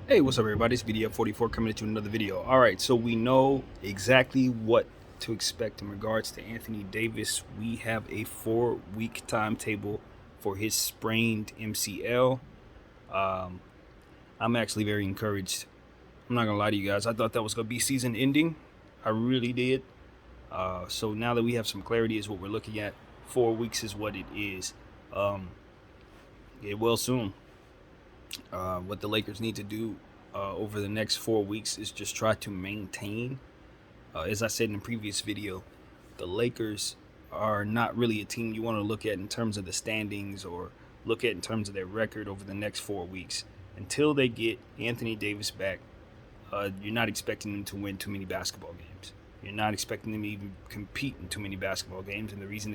Hey, what's up, everybody? It's VDF44 coming at you with another video. All right, so we know exactly what to expect in regards to Anthony Davis. We have a 4-week timetable for his sprained MCL. Um, I'm actually very encouraged. I'm not gonna lie to you guys. I thought that was gonna be season ending. I really did. So now that we have some clarity, is what we're looking at. 4 weeks is what it is. Um, Get well soon. What the Lakers need to do over the next 4 weeks is just try to maintain. As I said in the previous video, the Lakers are not really a team you want to look at in terms of the standings or look at in terms of their record over the next 4 weeks. Until they get Anthony Davis back, you're not expecting them to win too many basketball games. You're not expecting them to even compete in too many basketball games. And the reason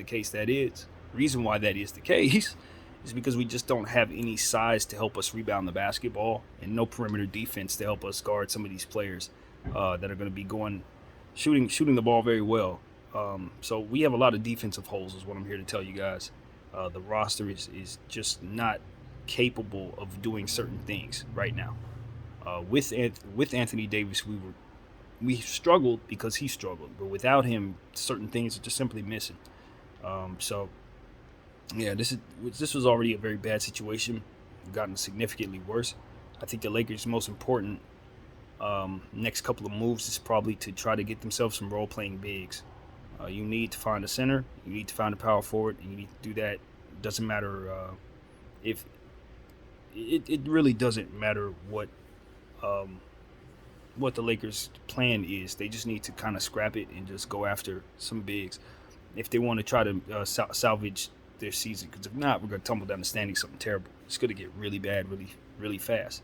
why that is the case is because we just don't have any size to help us rebound the basketball and no perimeter defense to help us guard some of these players that are going to be shooting the ball very well. So we have a lot of defensive holes, is what I'm here to tell you guys. The roster is just not capable of doing certain things right now. With Anthony Davis, we struggled because he struggled, but without him, certain things are just simply missing. So yeah, this was already a very bad situation. Gotten significantly worse. I think the Lakers' most important next couple of moves is probably to try to get themselves some role-playing bigs. You need to find a center. You need to find a power forward, and you need to do that. It doesn't matter if it really doesn't matter what the Lakers' plan is. They just need to kind of scrap it and just go after some bigs if they want to try to salvage their season. Because if not, we're going to tumble down the standings something terrible. It's going to get really bad, really fast.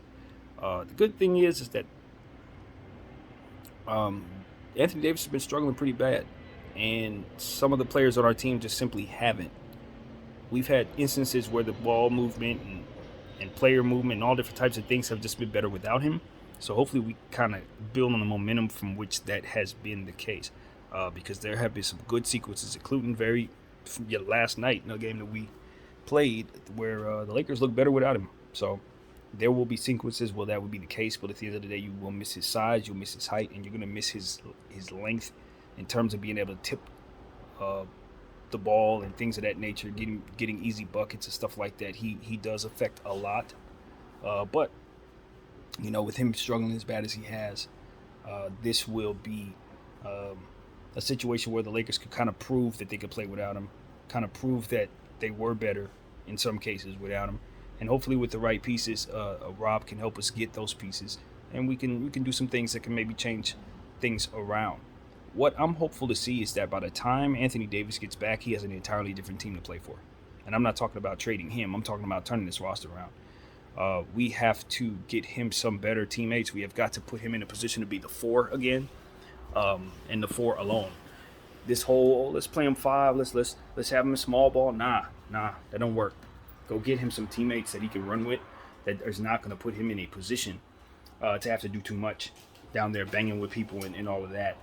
The good thing is that Anthony Davis has been struggling pretty bad, and some of the players on our team just simply haven't. We've had instances where the ball movement and player movement and all different types of things have just been better without him. So hopefully we kind of build on the momentum from which that has been the case, because there have been some good sequences, including last night in a game that we played where the Lakers look better without him. So there will be sequences where that would be the case, but at the end of the day, you will miss his size, you'll miss his height, and you're going to miss his length in terms of being able to tip uh, the ball and things of that nature, getting easy buckets and stuff like that. He does affect a lot, but with him struggling as bad as he has, this will be a situation where the Lakers could kind of prove that they could play without him, kind of prove that they were better in some cases without him, and hopefully with the right pieces, Rob can help us get those pieces, and we can do some things that can maybe change things around. What I'm hopeful to see is that by the time Anthony Davis gets back, he has an entirely different team to play for. And I'm not talking about trading him. I'm talking about turning this roster around. We have to get him some better teammates. We have got to put him in a position to be the 4 again, and the 4 alone. This whole let's play him 5, let's have him a small ball. Nah, that don't work. Go get him some teammates that he can run with, that is not going to put him in a position to have to do too much down there banging with people and all of that.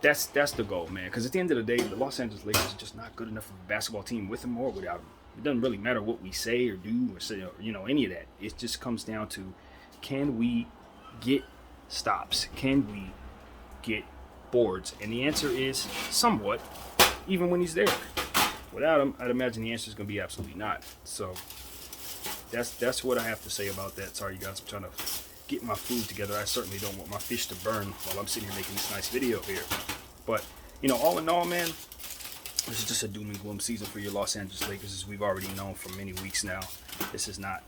That's the goal, man. Because at the end of the day, the Los Angeles Lakers are just not good enough of a basketball team with him or without him. It doesn't really matter what we say or do or say, any of that. It just comes down to, can we get stops? Can we get boards? And the answer is somewhat, even when he's there. Without him, I'd imagine the answer is going to be absolutely not. So that's what I have to say about that. Sorry, you guys, I'm trying to get my food together. I certainly don't want my fish to burn while I'm sitting here making this nice video here. But, all in all, man, this is just a doom and gloom season for your Los Angeles Lakers, as we've already known for many weeks now. This is not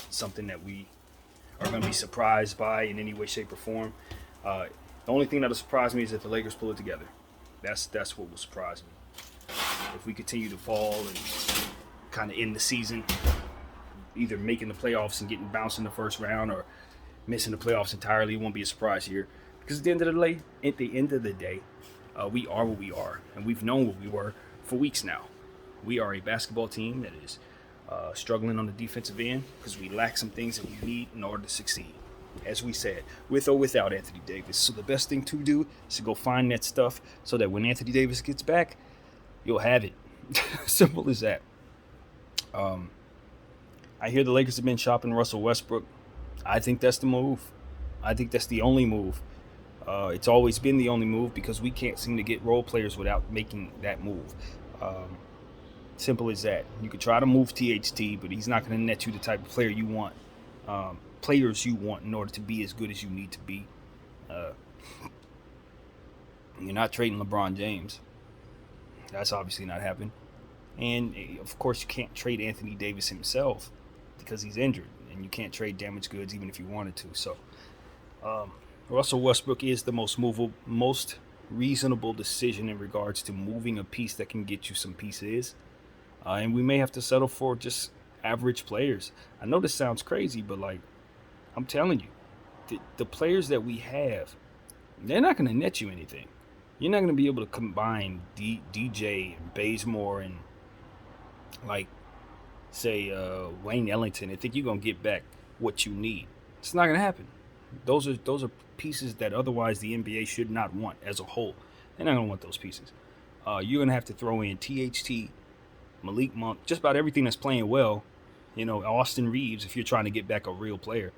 something that we are going to be surprised by in any way, shape, or form. The only thing that'll surprise me is if the Lakers pull it together. That's what will surprise me. If we continue to fall and kind of end the season either making the playoffs and getting bounced in the first round or missing the playoffs entirely, it won't be a surprise here. Because at the end of the day, we are what we are, and we've known what we were for weeks now. We are a basketball team that is struggling on the defensive end because we lack some things that we need in order to succeed. As we said, with or without Anthony Davis. So the best thing to do is to go find that stuff so that when Anthony Davis gets back, you'll have it. Simple as that. I hear the Lakers have been shopping Russell Westbrook. I think that's the move. I think that's the only move. It's always been the only move because we can't seem to get role players without making that move. Um, Simple as that. You could try to move THT, but he's not going to net you the type of player you want, players you want in order to be as good as you need to be. Uh, you're not trading LeBron James. That's obviously not happening. And of course, you can't trade Anthony Davis himself because he's injured, and you can't trade damaged goods even if you wanted to. So, um, Russell Westbrook is the most reasonable decision in regards to moving a piece that can get you some pieces. And we may have to settle for just average players. I know this sounds crazy, but like I'm telling you, the players that we have, they're not going to net you anything. You're not going to be able to combine DJ and Bazemore and like say Wayne Ellington and think you're going to get back what you need. It's not going to happen. Those are pieces that otherwise the NBA should not want as a whole. They're not going to want those pieces. You're going to have to throw in THT, Malik Monk, just about everything that's playing well. Austin Reeves if you're trying to get back a real player.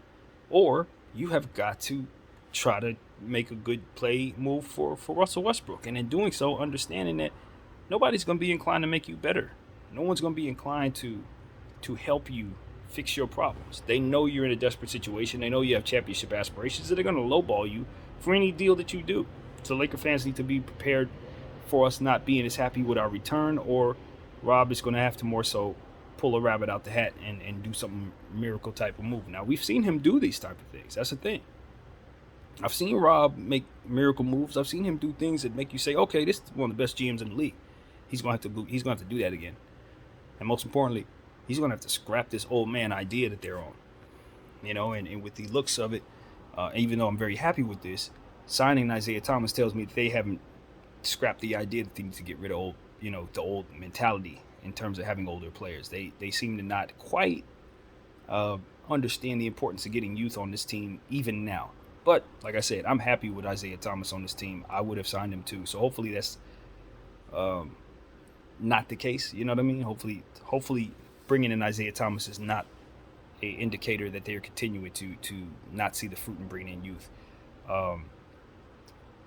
Or you have got to try to make a good play move for Russell Westbrook. And in doing so, understanding that nobody's going to be inclined to make you better. No one's going to be inclined to help you fix your problems. They know you're in a desperate situation. They know you have championship aspirations. So they're going to lowball you for any deal that you do. So Laker fans need to be prepared for us not being as happy with our return, or Rob is going to have to more so pull a rabbit out the hat and do something miracle type of move. Now, we've seen him do these type of things. That's the thing. I've seen Rob make miracle moves. I've seen him do things that make you say, okay, this is one of the best GMs in the league. He's going to have to do that again. And most importantly, he's going to have to scrap this old man idea that they're on. And with the looks of it, even though I'm very happy with this, signing Isaiah Thomas tells me that they haven't scrapped the idea that they need to get rid of the old mentality in terms of having older players. They seem to not quite understand the importance of getting youth on this team even now. But like I said, I'm happy with Isaiah Thomas on this team. I would have signed him too. So hopefully that's not the case. You know what I mean? Hopefully bringing in Isaiah Thomas is not an indicator that they're continuing to not see the fruit in bringing in youth.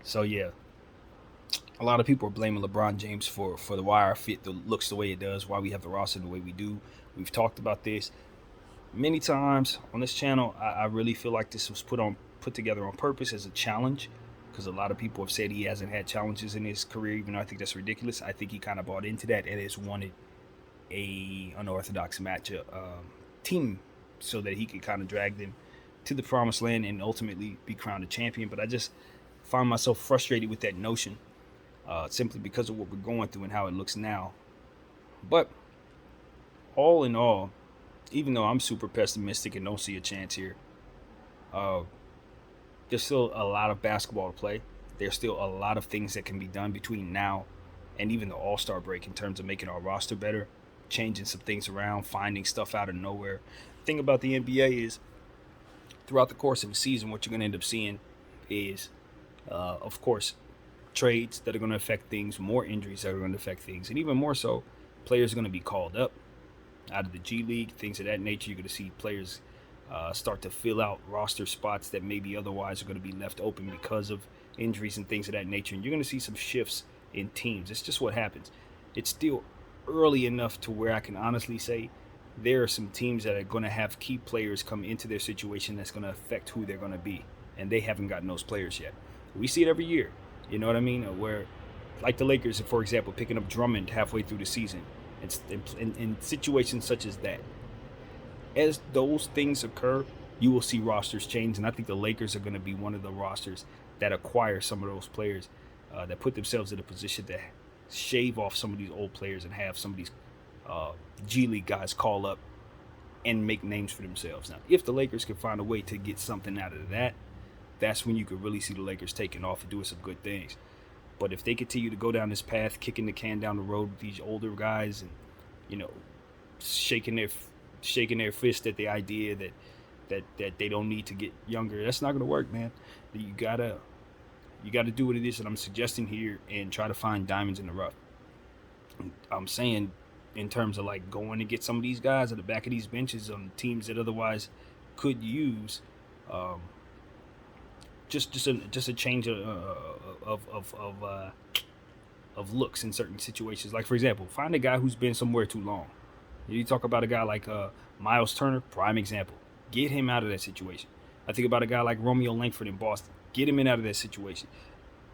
So yeah, a lot of people are blaming LeBron James for why our fit looks the way it does, why we have the roster the way we do. We've talked about this many times on this channel. I really feel like this was put together on purpose as a challenge, because a lot of people have said he hasn't had challenges in his career, even though I think that's ridiculous. I think he kind of bought into that and has wanted a unorthodox matchup team so that he could kind of drag them to the promised land and ultimately be crowned a champion. But I just find myself frustrated with that notion, simply because of what we're going through and how it looks now. But all in all, even though I'm super pessimistic and don't see a chance here, there's still a lot of basketball to play. There's still a lot of things that can be done between now and even the All-Star break in terms of making our roster better, changing some things around, finding stuff out of nowhere. The thing about the NBA is, throughout the course of the season, what you're going to end up seeing is, of course, trades that are going to affect things, more injuries that are going to affect things, and even more so, players are going to be called up out of the G League, things of that nature. You're going to see players start to fill out roster spots that maybe otherwise are going to be left open because of injuries and things of that nature. And you're going to see some shifts in teams. It's just what happens. It's still early enough to where I can honestly say there are some teams that are going to have key players come into their situation that's going to affect who they're going to be. And they haven't gotten those players yet. We see it every year. You know what I mean? Where, like the Lakers, for example, picking up Drummond halfway through the season. It's in situations such as that. As those things occur, you will see rosters change, and I think the Lakers are going to be one of the rosters that acquire some of those players, that put themselves in a position to shave off some of these old players and have some of these G League guys call up and make names for themselves. Now, if the Lakers can find a way to get something out of that, that's when you could really see the Lakers taking off and doing some good things. But if they continue to go down this path, kicking the can down the road with these older guys and, shaking their fist at the idea that they don't need to get younger, that's not going to work, man. You gotta do what it is that I'm suggesting here and try to find diamonds in the rough. I'm saying in terms of like going to get some of these guys at the back of these benches on teams that otherwise could use um, just a change of looks in certain situations. Like for example, find a guy who's been somewhere too long. You talk about a guy like Miles Turner, prime example. Get him out of that situation. I think about a guy like Romeo Langford in Boston. Get him in out of that situation.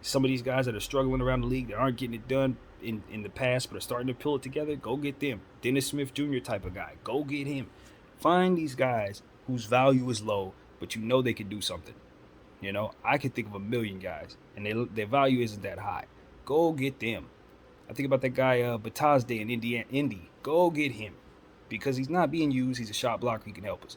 Some of these guys that are struggling around the league that aren't getting it done in the past but are starting to pull it together, go get them. Dennis Smith Jr. type of guy. Go get him. Find these guys whose value is low, but you know they can do something. You know, I can think of a million guys, and their value isn't that high. Go get them. I think about that guy Batazde in Indy. Go get him because he's not being used. He's a shot blocker. He can help us.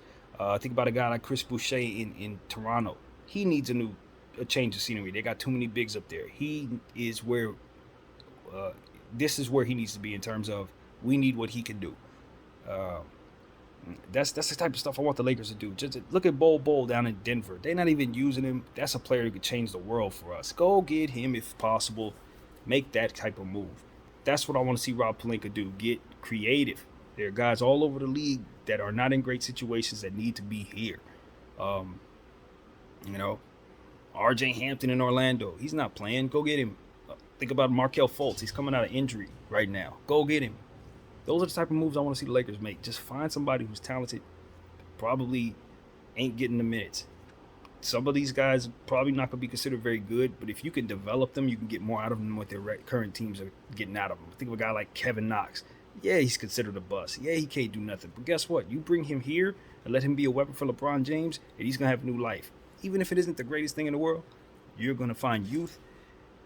Think about a guy like Chris Boucher in Toronto. He needs a change of scenery. They got too many bigs up there. He is where this is where he needs to be in terms of we need what he can do. That's the type of stuff I want the Lakers to do. Just look at Bol down in Denver. They're not even using him. That's a player who could change the world for us. Go get him if possible. Make that type of move. That's what I want to see Rob Pelinka do. Get creative. There are guys all over the league that are not in great situations that need to be here. You know, R.J. Hampton in Orlando. He's not playing. Go get him. Think about Markelle Fultz. He's coming out of injury right now. Go get him. Those are the type of moves I want to see the Lakers make. Just find somebody who's talented, probably ain't getting the minutes. Some of these guys probably not going to be considered very good, but if you can develop them, you can get more out of them than what their current teams are getting out of them. Think of a guy like Kevin Knox. Yeah, he's considered a bust. Yeah, he can't do nothing. But guess what? You bring him here and let him be a weapon for LeBron James, and he's going to have new life. Even if it isn't the greatest thing in the world, you're going to find youth,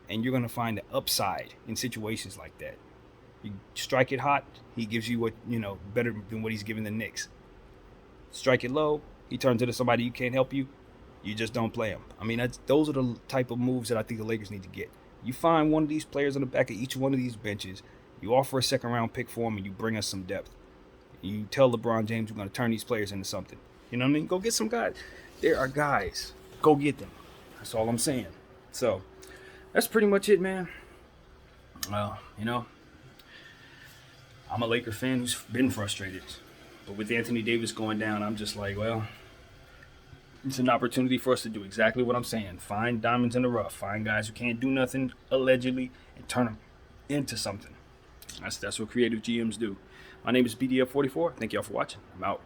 and you're going to find the upside in situations like that. You strike it hot, he gives you what, better than what he's giving the Knicks. Strike it low, he turns into somebody you can't help you. You just don't play him. I mean, those are the type of moves that I think the Lakers need to get. You find one of these players on the back of each one of these benches, you offer a second-round pick for him, and you bring us some depth. You tell LeBron James we're going to turn these players into something. You know what I mean? Go get some guys. There are guys. Go get them. That's all I'm saying. So, that's pretty much it, man. Well, I'm a Laker fan who's been frustrated. But with Anthony Davis going down, I'm just like, well, it's an opportunity for us to do exactly what I'm saying. Find diamonds in the rough. Find guys who can't do nothing, allegedly, and turn them into something. That's what creative GMs do. My name is BDF44. Thank y'all for watching. I'm out.